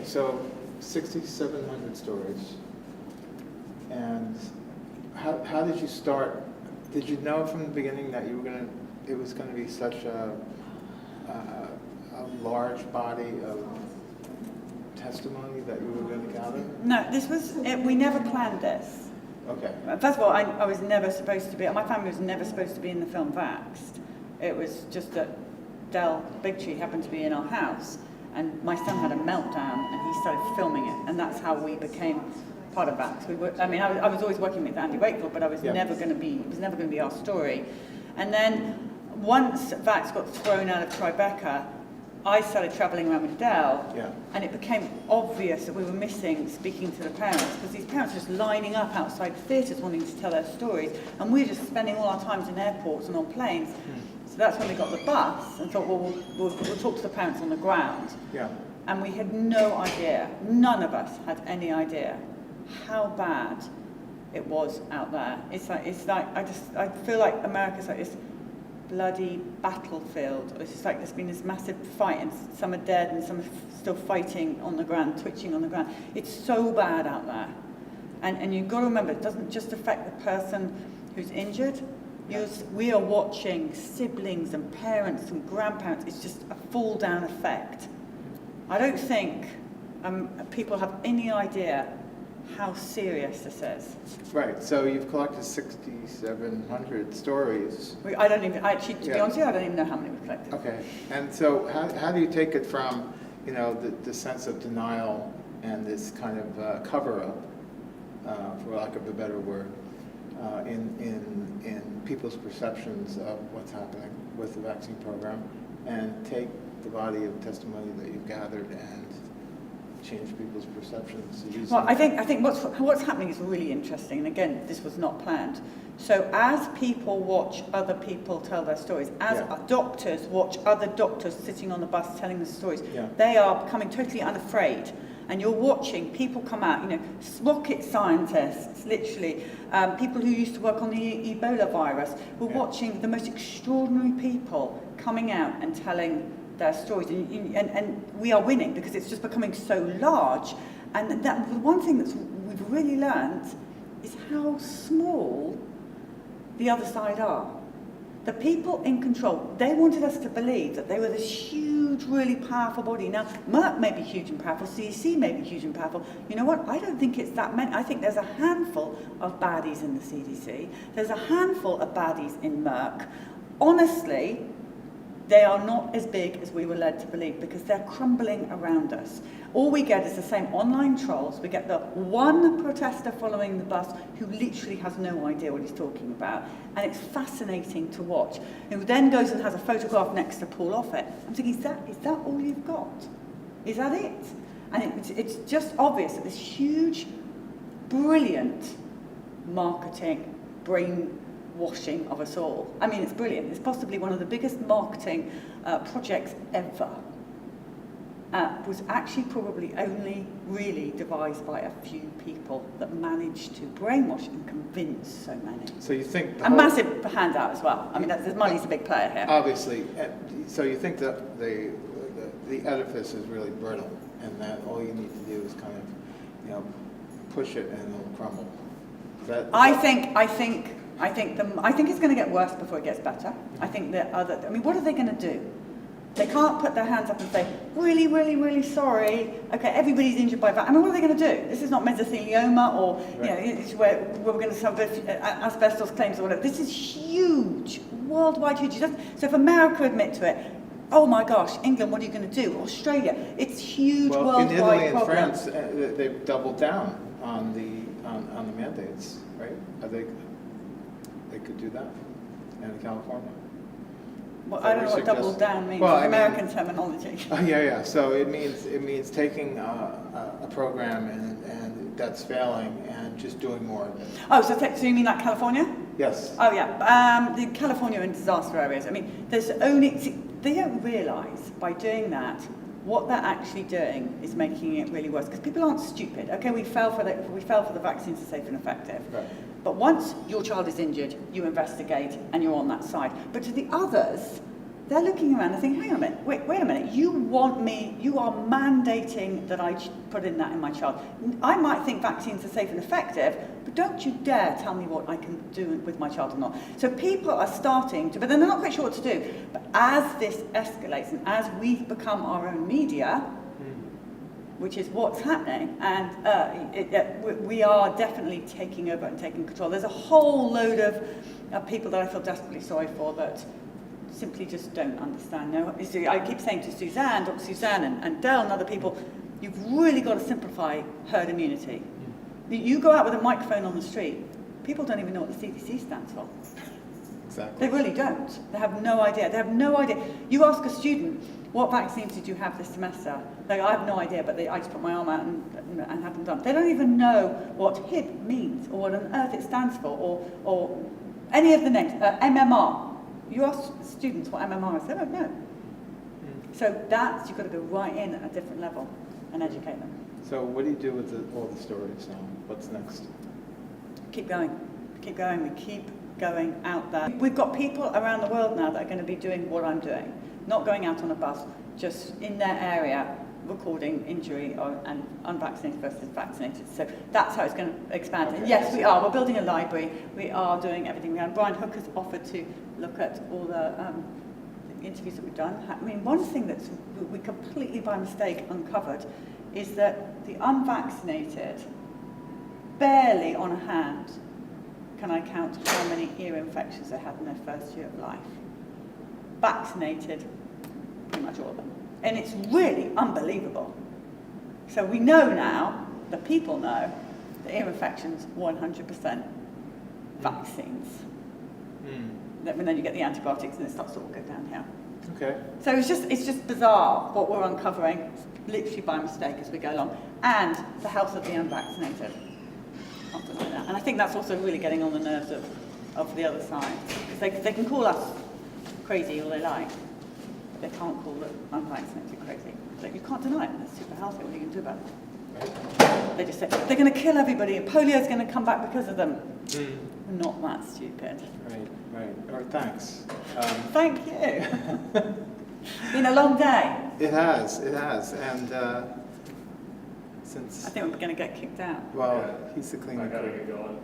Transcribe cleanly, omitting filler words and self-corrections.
so 6,700 stories. And how did you start? Did you know from the beginning that it was going to be such a large body of testimony that you were going to gather? No, we never planned this. Okay. First of all, I was never supposed to be, my family was never supposed to be in the film Vaxxed. It was just that Del Bigtree happened to be in our house, and my son had a meltdown, and he started filming it, and that's how we became part of Vaxxed. I was always working with Andy Wakefield, but I was never going to be, it was never going to be our story. And then once Vaxxed got thrown out of Tribeca, I started travelling around with Del, and it became obvious that we were missing speaking to the parents, because these parents were just lining up outside theatres wanting to tell their stories, and we were just spending all our times in airports and on planes. So that's when we got the bus and thought, well, we'll talk to the parents on the ground. Yeah. And we had no idea, none of us had any idea how bad it was out there. It's like I feel like America's like this bloody battlefield. It's just like there's been this massive fight, and some are dead and some are still fighting on the ground, twitching on the ground. It's so bad out there. And you've got to remember, it doesn't just affect the person who's injured. We are watching siblings and parents and grandparents. It's just a fall down effect. I don't think people have any idea how serious this is. Right, so you've collected 6,700 stories. To be honest with you, I don't even know how many we've collected. Okay, and so how do you take it from, the sense of denial and this kind of cover-up, for lack of a better word, in people's perceptions of what's happening with the vaccine program, and take the body of testimony that you've gathered and change people's perceptions? Well, I think what's happening is really interesting, and again, this was not planned. So as people watch other people tell their stories, as doctors watch other doctors sitting on the bus telling the stories, they are becoming totally unafraid. And you're watching people come out, rocket scientists, literally, people who used to work on the Ebola virus. We're watching the most extraordinary people coming out and telling their stories, and we are winning because it's just becoming so large. And the one thing that we've really learned is how small the other side are. The people in control, they wanted us to believe that they were this huge, really powerful body. Now, Merck may be huge and powerful, CDC may be huge and powerful. You know what? I don't think it's that many. I think there's a handful of baddies in the CDC. There's a handful of baddies in Merck. Honestly, they are not as big as we were led to believe, because they're crumbling around us. All we get is the same online trolls. We get the one protester following the bus who literally has no idea what he's talking about, and it's fascinating to watch. Who then goes and has a photograph next to Paul Offit. I'm thinking, is that all you've got? Is that it? And it's just obvious that this huge, brilliant marketing brainwashing of us all. I mean, it's brilliant. It's possibly one of the biggest marketing projects ever. Was actually probably only really devised by a few people that managed to brainwash and convince so many. So you think a massive handout as well. I mean, money's a big player here. Obviously. So you think that the edifice is really brittle, and that all you need to do is kind of, push it and it'll crumble. I think it's going to get worse before it gets better. I think what are they going to do? They can't put their hands up and say, really, really, really sorry. Okay, everybody's injured by that. I mean, what are they going to do? This is not mesothelioma, or it's where we're going to have asbestos claims or whatever. This is huge, worldwide huge. So if America admit to it, oh my gosh, England, what are you going to do? Australia, it's huge, worldwide problem. In Italy and France, they've doubled down on the mandates, right? They could do that in California. Well, I don't know what double down means. Well, American terminology. Yeah. So it means taking a program and that's failing and just doing more of it. Oh, so you mean like California? Yes. Oh yeah. The California and disaster areas. I mean, they don't realise by doing that what they're actually doing is making it really worse, because people aren't stupid. Okay, we fell for the vaccines are safe and effective. Right. But once your child is injured, you investigate and you're on that side. But to the others, they're looking around and thinking, hang on a minute, wait a minute, you are mandating that I put in that in my child. I might think vaccines are safe and effective, but don't you dare tell me what I can do with my child or not. So people are starting to, but then they're not quite sure what to do. But as this escalates and as we become our own media, which is what's happening, and we are definitely taking over and taking control. There's a whole load of people that I feel desperately sorry for that simply just don't understand. No, I keep saying to Dr. Suzanne and Dell and other people, you've really got to simplify herd immunity. You go out with a microphone on the street, people don't even know what the CDC stands for. Exactly. They really don't. They have no idea. They have no idea. You ask a student, what vaccines did you have this semester? Like, I have no idea, but I just put my arm out and had them done. They don't even know what HIB means or what on earth it stands for or any of the names. MMR. You ask students what MMR is, they don't know. So you've got to go right in at a different level and educate them. So what do you do with all the stories now? What's next? Keep going. Keep going. We keep going out there. We've got people around the world now that are going to be doing what I'm doing. Not going out on a bus, just in their area, recording injury and unvaccinated versus vaccinated. So that's how it's going to expand. Okay. And yes, we are. We're building a library. We are doing everything we can. Brian Hook has offered to look at all the interviews that we've done. I mean, one thing that we completely by mistake uncovered is that the unvaccinated, barely on a hand, can I count how many ear infections they had in their first year of life. Vaccinated, pretty much all of them. And it's really unbelievable. So we know now, the people know, that ear infections, 100% vaccines. And then you get the antibiotics and it starts to all go downhill. Okay. So it's just bizarre what we're uncovering, literally by mistake as we go along, and the health of the unvaccinated. Can't deny that. And I think that's also really getting on the nerves of the other side, because they can call us crazy all they like, but they can't call the unvaccinated crazy. Like, you can't deny it. They're super healthy. What are you going to do about it? They just say they're going to kill everybody and polio's going to come back because of them. Not that stupid. Right. All right, thanks. Thank you. Been a long day. It has, and since... I think we're going to get kicked out. Well, he's the cleaning I gotta crew. get going.